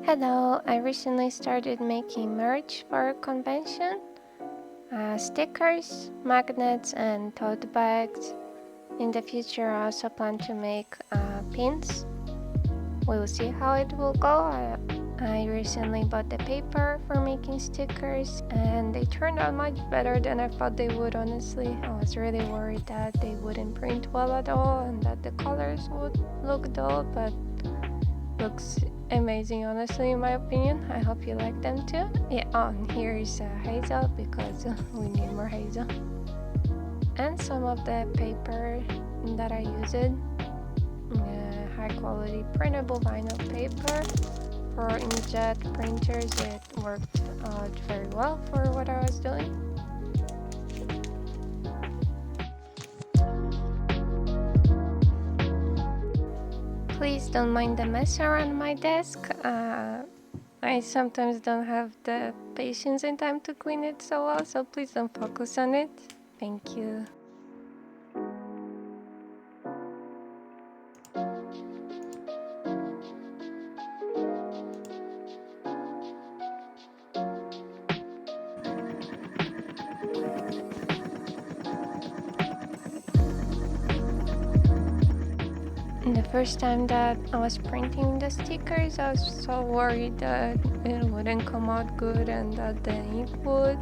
Hello, I recently started making merch for a convention. Stickers, magnets, and tote bags. In the future, I also plan to make pins. We'll see how it will go. I recently bought the paper for making stickers, and they turned out much better than I thought they would, honestly. I was really worried that they wouldn't print well at all and that the colors would look dull, but looks amazing, honestly, in my opinion. I hope you like them too. Yeah, and here is hazel because we need more hazel. And some of the paper that I used, high quality printable vinyl paper for inkjet printers. It worked out very well for what I was doing. Please don't mind the mess around my desk. I sometimes don't have the patience and time to clean it so well, so please don't focus on it. Thank you. The first time that I was printing the stickers, I was so worried that it wouldn't come out good and that the ink would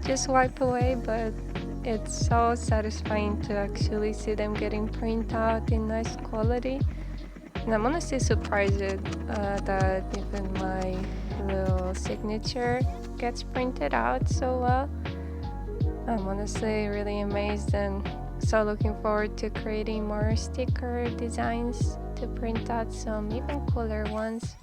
just wipe away, but it's so satisfying to actually see them getting printed out in nice quality. And I'm honestly surprised that even my little signature gets printed out so well. I'm honestly really amazed and so looking forward to creating more sticker designs to print out some even cooler ones.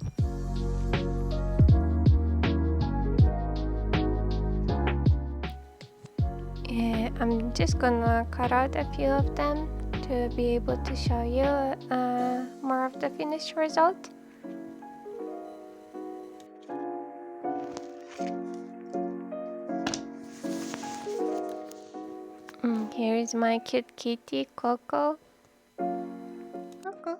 Yeah, I'm just gonna cut out a few of them to be able to show you more of the finished result. Here is my cute kitty, Coco. Coco.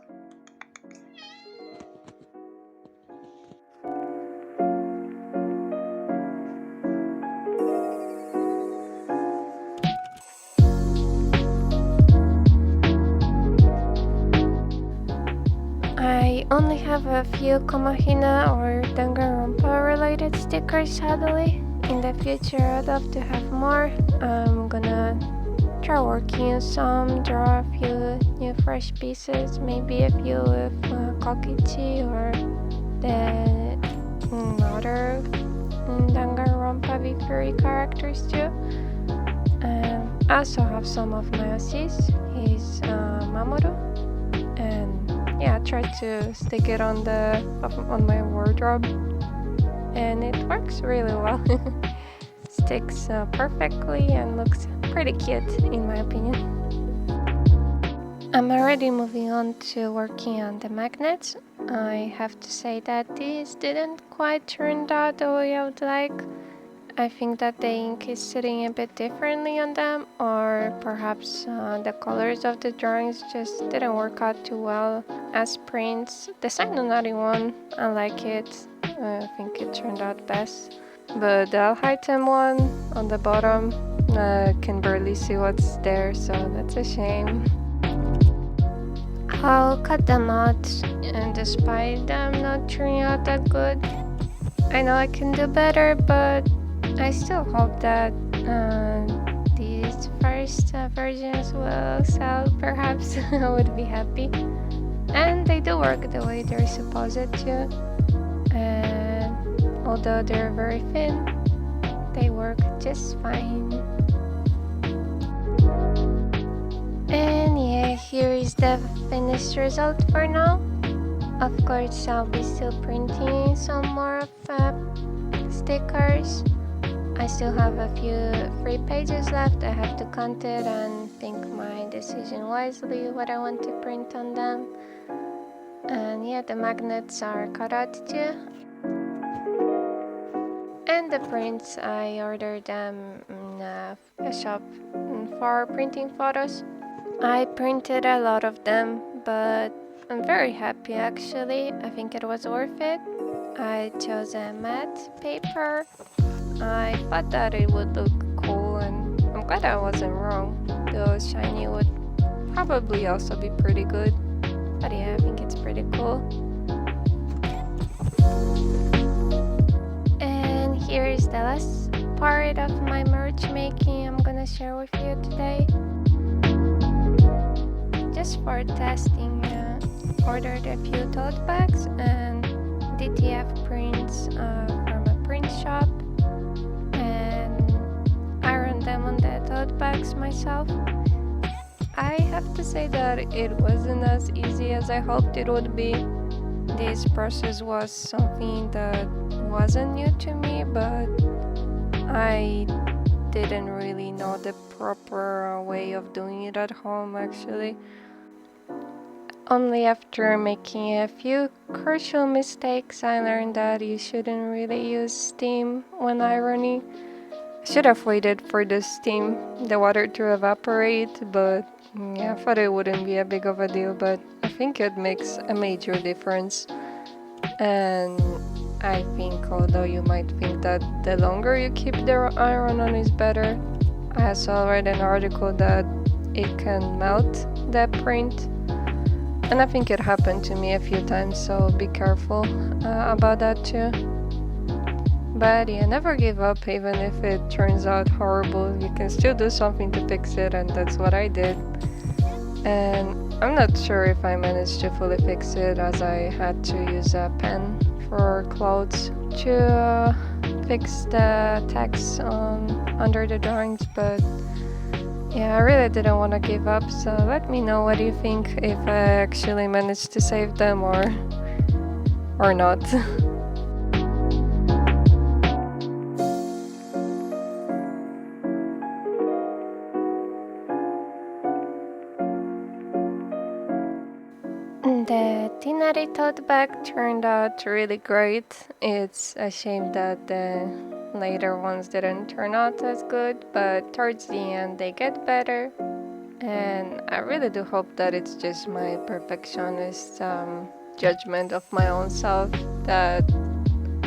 I only have a few Komahina or Danganronpa related stickers, sadly. In the future, I'd love to have more. I'm gonna try working on some, draw a few new fresh pieces, maybe a few with Kokichi or the other Danganronpa V3 characters too. I also have some of my Osis. He's Mamoru, and yeah, I tried to stick it on my wardrobe, and it works really well. Sticks perfectly and looks pretty cute in my opinion. I'm already moving on to working on the magnets. I have to say that these didn't quite turn out the way I would like. I think that the ink is sitting a bit differently on them, or perhaps the colors of the drawings just didn't work out too well as prints. The Sainonari one, I like it. I think it turned out best. But the Alhaiten one on the bottom, I can barely see what's there, so that's a shame. I'll cut them out, and despite them not turning out that good, I know I can do better, but I still hope that these first versions will sell. Perhaps I would be happy. And they do work the way they're supposed to. And although they're very thin, they work just fine. And yeah, here is the finished result for now. Of course, I'll be still printing some more of stickers. I still have a few free pages left. I have to count it and think my decision wisely what I want to print on them. And yeah, the magnets are cut out too. And the prints, I ordered them in a shop for printing photos. I printed a lot of them, but I'm very happy actually. I think it was worth it. I chose a matte paper. I thought that it would look cool, and I'm glad I wasn't wrong. Though shiny would probably also be pretty good. But yeah, I think it's pretty cool. And here is the last part of my merch making I'm gonna share with you today. Just for testing, ordered a few tote bags and DTF prints from a print shop, and ironed them on the tote bags myself. I have to say that it wasn't as easy as I hoped it would be. This process was something that wasn't new to me, but I didn't really know the proper way of doing it at home actually. Only after making a few crucial mistakes I learned that you shouldn't really use steam when ironing. I should have waited for the steam, the water to evaporate, but yeah, I thought it wouldn't be a big of a deal, but I think it makes a major difference. And I think although you might think that the longer you keep the iron on is better, I saw read an article that it can melt the print, and I think it happened to me a few times, so be careful about that too. But yeah, never give up even if it turns out horrible. You can still do something to fix it, and that's what I did. And I'm not sure if I managed to fully fix it, as I had to use a pen for clothes to fix the text under the drawings, but yeah, I really didn't want to give up, so let me know what you think, if I actually managed to save them or not. The Tinari tote bag turned out really great. It's a shame that the later ones didn't turn out as good, but towards the end they get better. And I really do hope that it's just my perfectionist judgment of my own self that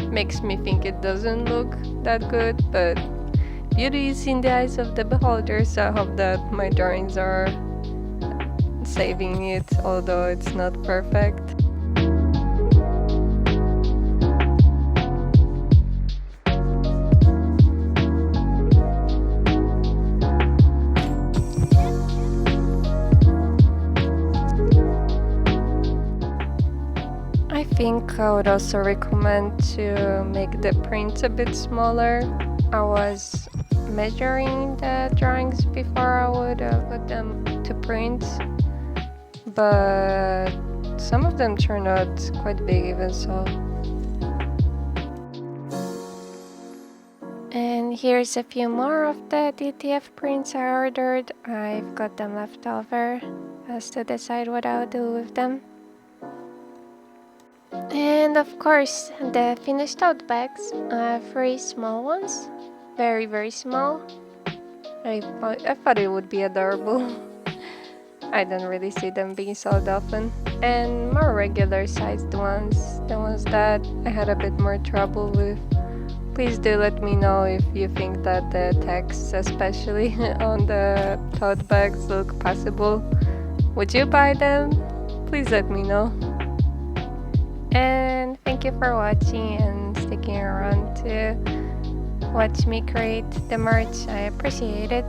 makes me think it doesn't look that good, but beauty is in the eyes of the beholder, so I hope that my drawings are saving it, although it's not perfect. I think I would also recommend to make the print a bit smaller. I was measuring the drawings before I would put them to print, but some of them turned out quite big even so. And here's a few more of the DTF prints I ordered. I've got them left over. I have to decide what I'll do with them. And of course, the finished tote bags. 3 small ones. Very, very small. I thought it would be adorable. I don't really see them being sold often. And more regular sized ones, the ones that I had a bit more trouble with. Please do let me know if you think that the texts, especially on the tote bags, look passable. Would you buy them? Please let me know. And thank you for watching and sticking around to watch me create the merch. I appreciate it.